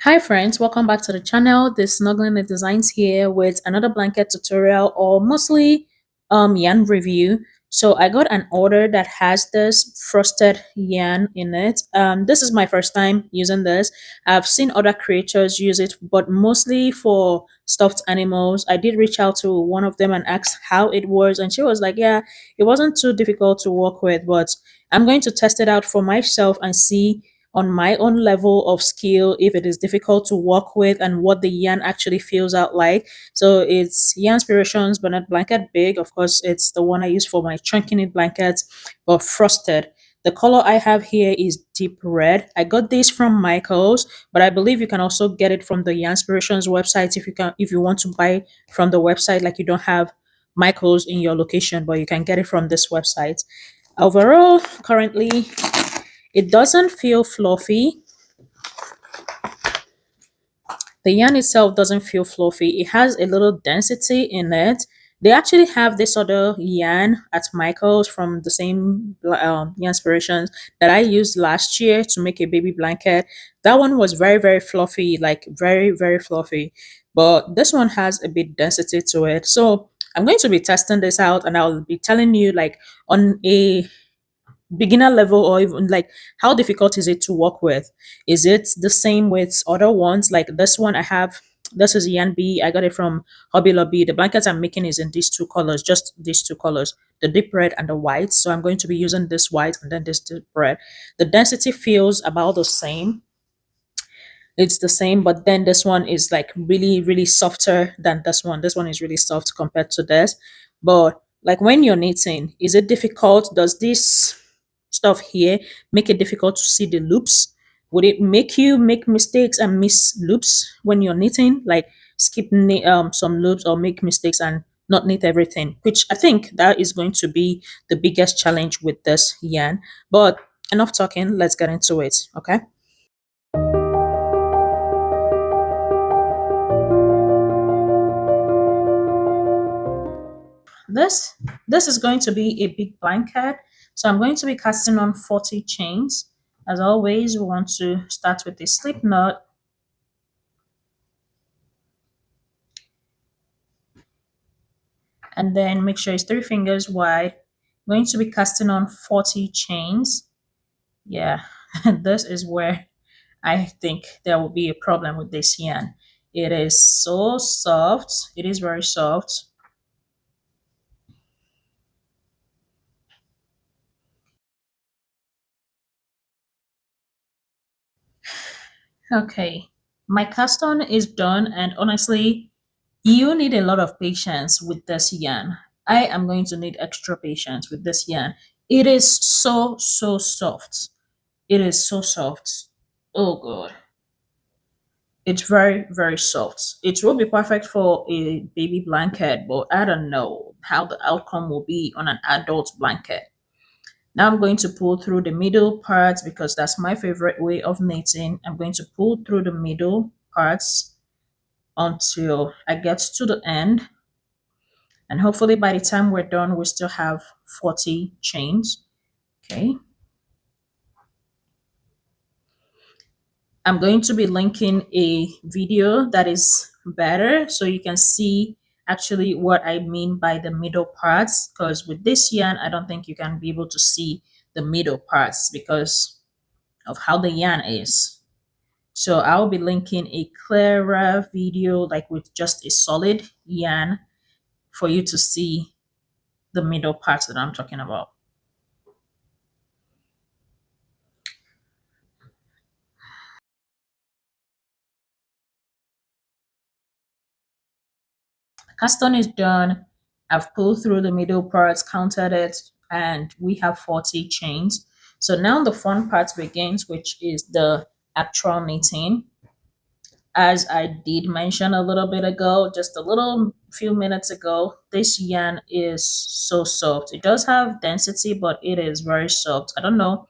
Hi friends, welcome back to the channel. This Snuggling the Designs here with another blanket tutorial or mostly yarn review. So I got an order that has this frosted yarn in it. This is my first time using this. I've seen other creators use it, but mostly for stuffed animals. I did reach out to one of them and ask how it was, and she was like, yeah, it wasn't too difficult to work with, but I'm going to test it out for myself and see on my own level of skill if it is difficult to work with and what the yarn actually feels out like. So it's Yarn Inspirations Bonnet Blanket Big. Of course, it's the one I use for my chunky knit blankets, but frosted. The color I have here is deep red. I got this from Michaels, but I believe you can also get it from the Yarn Inspirations website if you want to buy from the website, like you don't have Michaels in your location, but you can get it from this website. Overall, currently it doesn't feel fluffy. The yarn itself doesn't feel fluffy. It has a little density in it. They actually have this other yarn at Michael's from the same yarn inspirations that I used last year to make a baby blanket. That one was very, very fluffy, like very, very fluffy. But this one has a bit density to it. So I'm going to be testing this out and I'll be telling you like on a beginner level, or even like how difficult is it to work with. Is it the same with other ones? Like this one I have, this is Yan B. I got it from Hobby Lobby. The blankets I'm making is in these two colors, just these two colors, the deep red and the white. So I'm going to be using this white and then this deep red. The density feels about the same. It's the same, but then this one is like really, really softer than this one. This one is really soft compared to this. But like when you're knitting, is it difficult? Does this stuff here make it difficult to see the loops? Would it make you make mistakes and miss loops when you're knitting? Like some loops or make mistakes and not knit everything, which I think that is going to be the biggest challenge with this yarn. But enough talking, let's get into it, okay? This this is going to be a big blanket. So I'm going to be casting on 40 chains. As always, we want to start with a slip knot and then make sure it's 3 fingers wide. I'm going to be casting on 40 chains. Yeah, this is where I think there will be a problem with this yarn. It is so soft. It is very soft. Okay, my cast on is done, and honestly, you need a lot of patience with this yarn. I am going to need extra patience with this yarn. It is so, so soft. It is so soft. Oh god. It's very, very soft. It will be perfect for a baby blanket, but I don't know how the outcome will be on an adult blanket. Now I'm going to pull through the middle parts because that's my favorite way of knitting. I'm going to pull through the middle parts until I get to the end. And hopefully by the time we're done, we still have 40 chains. Okay. I'm going to be linking a video that is better so you can see actually what I mean by the middle parts, because with this yarn, I don't think you can be able to see the middle parts because of how the yarn is. So I'll be linking a clearer video like with just a solid yarn for you to see the middle parts that I'm talking about. Cast on is done. I've pulled through the middle parts, counted it, and we have 40 chains. So now the fun part begins, which is the actual knitting. As I did mention a little bit ago, just a little few minutes ago, this yarn is so soft. It does have density, but it is very soft. I don't know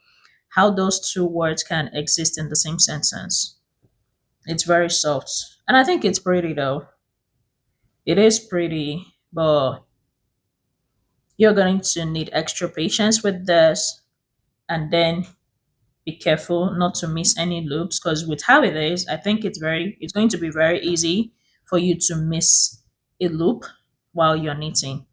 how those two words can exist in the same sentence. It's very soft. And I think it's pretty though. It is pretty, but you're going to need extra patience with this, and then be careful not to miss any loops, because with how it is, I think it's going to be very easy for you to miss a loop while you're knitting.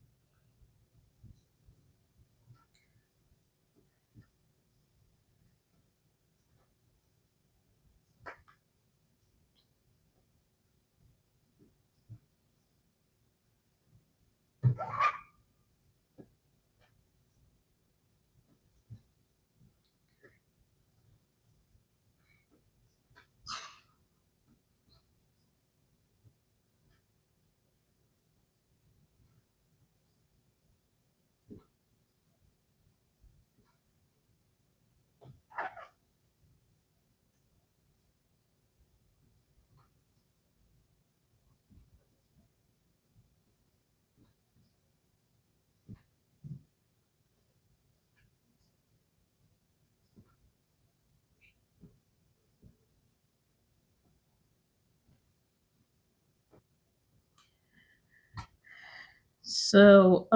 So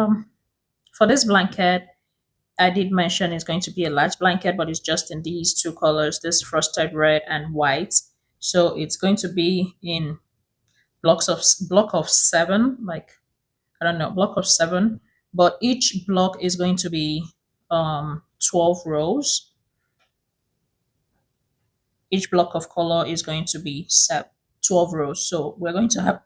for this blanket, I did mention it's going to be a large blanket, but it's just in these two colors, this frosted red and white. So it's going to be in block of seven, like I don't know, block of seven, but each block is going to be 12 rows. Each block of color is going to be 12 rows. So we're going to have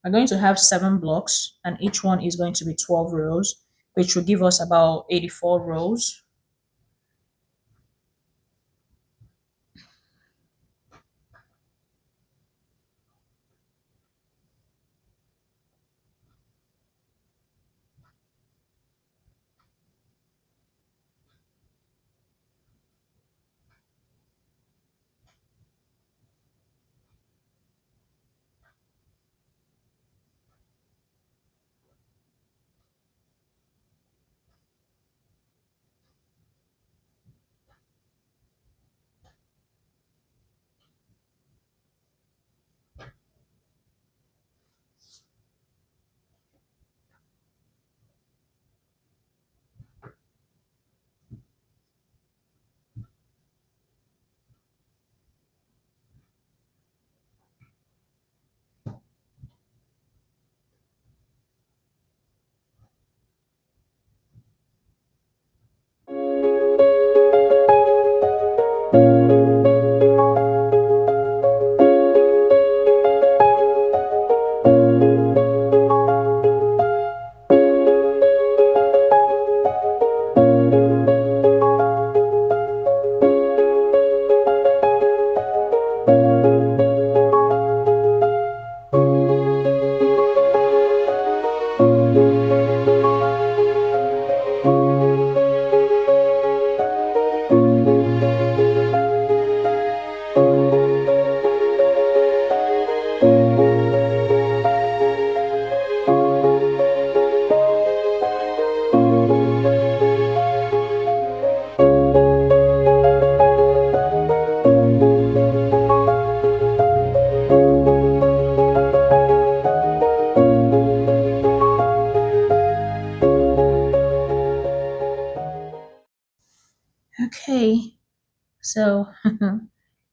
we're going to have seven blocks, and each one is going to be 12 rows, which will give us about 84 rows. Okay, so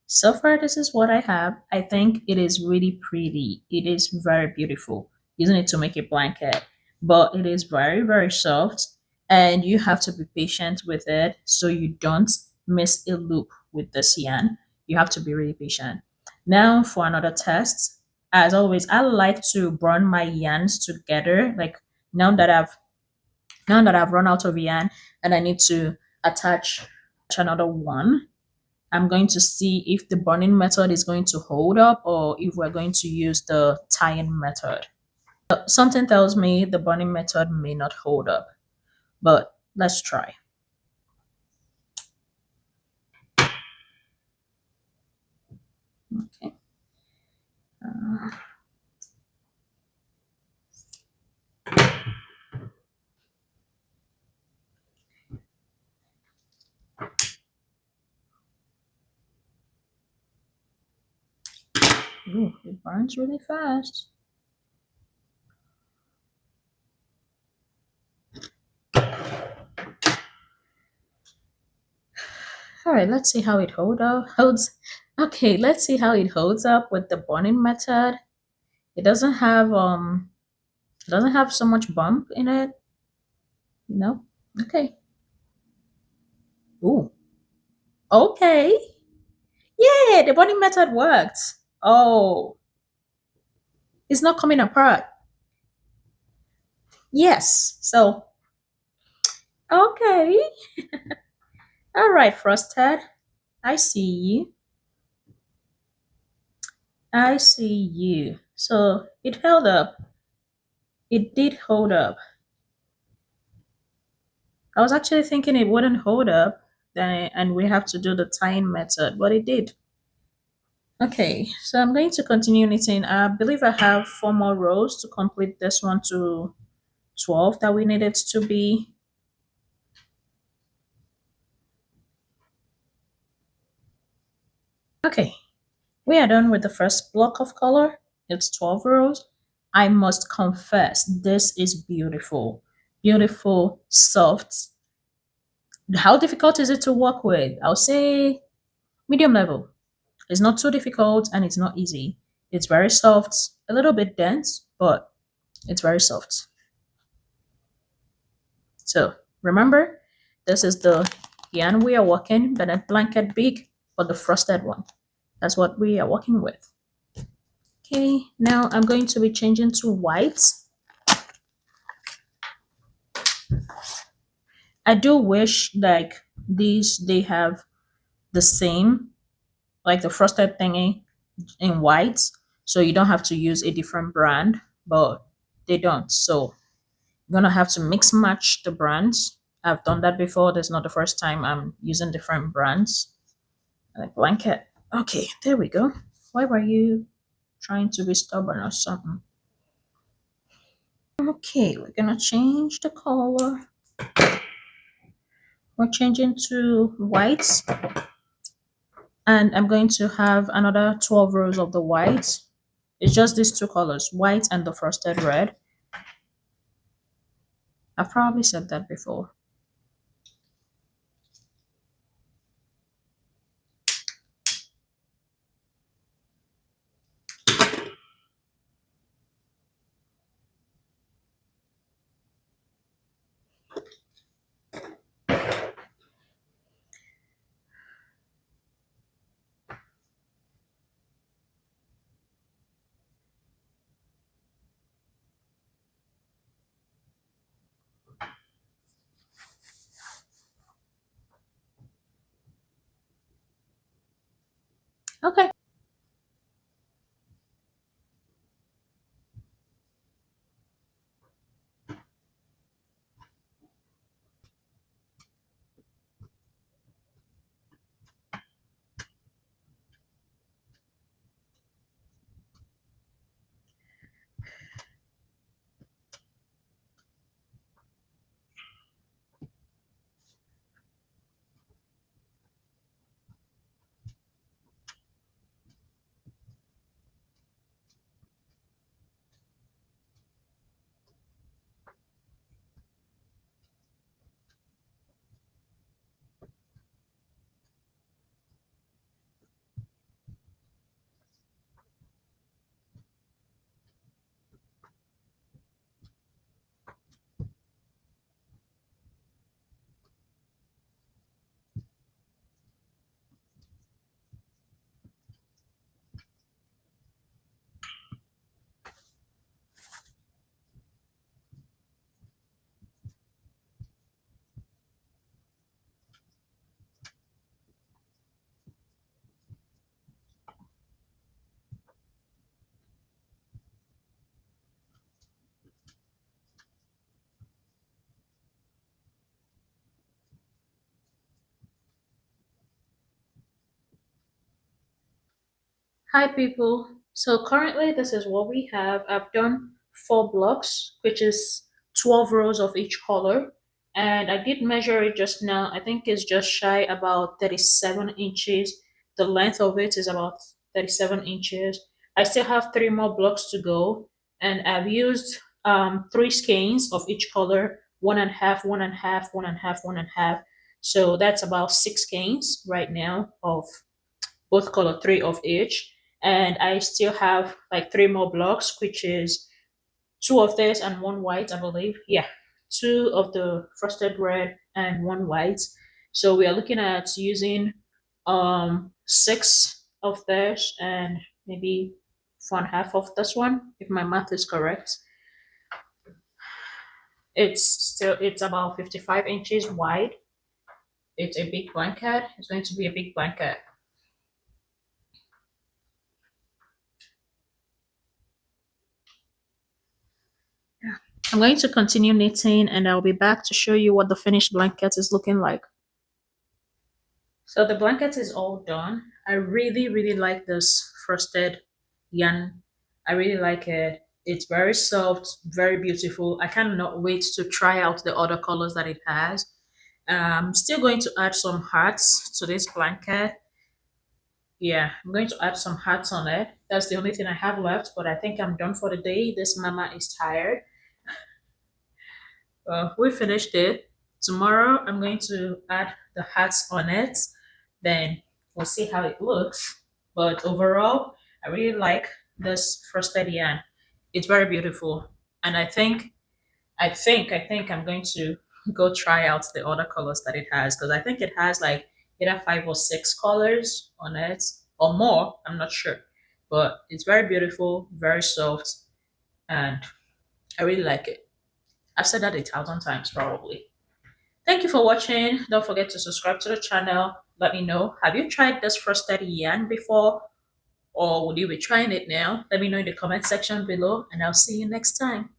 so far this is what I have. I think it is really pretty. It is very beautiful. Using it to make a blanket, but it is very, very soft, and you have to be patient with it so you don't miss a loop with this yarn. You have to be really patient. Now for another test. As always, I like to burn my yarns together. Like now that I've now that I've run out of yarn and I need to attach another one, I'm going to see if the burning method is going to hold up or if we're going to use the tying method. Something tells me the burning method may not hold up, but let's try. Okay. Ooh, it burns really fast. right, let's see how it holds. Okay, let's see how it holds up with the burning method. It doesn't have so much bump in it, you know? Okay. Ooh. Okay. Yeah, the burning method worked. Oh, it's not coming apart. Yes. So, okay. All right, Frosted. I see you. I see you. So it held up. It did hold up. I was actually thinking it wouldn't hold up, then and we have to do the tying method, but it did. Okay, so I'm going to continue knitting. I believe I have four more rows to complete this one to 12 that we needed to be. Okay, we are done with the first block of color. It's 12 rows. I must confess, this is beautiful. Beautiful, soft. How difficult is it to work with? I'll say medium level. It's not too difficult and it's not easy. It's very soft, a little bit dense, but it's very soft. So remember, this is the yarn we are working, Bennett Blanket Big, but the frosted one. That's what we are working with. Okay, now I'm going to be changing to white. I do wish like these they have the same, like the frosted thingy in white, so you don't have to use a different brand, but they don't. So I'm gonna have to mix match the brands. I've done that before. That's not the first time I'm using different brands. Like blanket. Okay, there we go. Why were you trying to be stubborn or something? Okay, we're gonna change the color. We're changing to white, and I'm going to have another 12 rows of the white. It's just these two colors, white and the frosted red. I've probably said that before. Okay. Hi people. So currently this is what we have. I've done four blocks, which is 12 rows of each color. And I did measure it just now. I think it's just shy about 37 inches. The length of it is about 37 inches. I still have three more blocks to go. And I've used three skeins of each color, one and a half, one and a half, one and a half, one and a half. So that's about six skeins right now of both color, three of each. And I still have like three more blocks, which is two of this and one white, I believe. Yeah, two of the frosted red and one white. So we are looking at using six of this and maybe one half of this one, if my math is correct. It's about 55 inches wide. It's a big blanket. It's going to be a big blanket. I'm going to continue knitting and I'll be back to show you what the finished blanket is looking like. So the blanket is all done. I really, really like this frosted yarn. I really like it. It's very soft, very beautiful. I cannot wait to try out the other colors that it has. I'm still going to add some hearts to this blanket. Yeah, I'm going to add some hearts on it. That's the only thing I have left, but I think I'm done for the day. This mama is tired. We finished it. Tomorrow I'm going to add the hats on it. Then we'll see how it looks. But overall, I really like this frosted yarn. It's very beautiful. And I think I'm going to go try out the other colors that it has because I think it has like either five or six colors on it or more. I'm not sure. But it's very beautiful, very soft, and I really like it. I've said that 1,000 times probably. Thank you for watching. Don't forget to subscribe to the channel. Let me know. Have you tried this frosted yarn before? Or would you be trying it now? Let me know in the comment section below and I'll see you next time.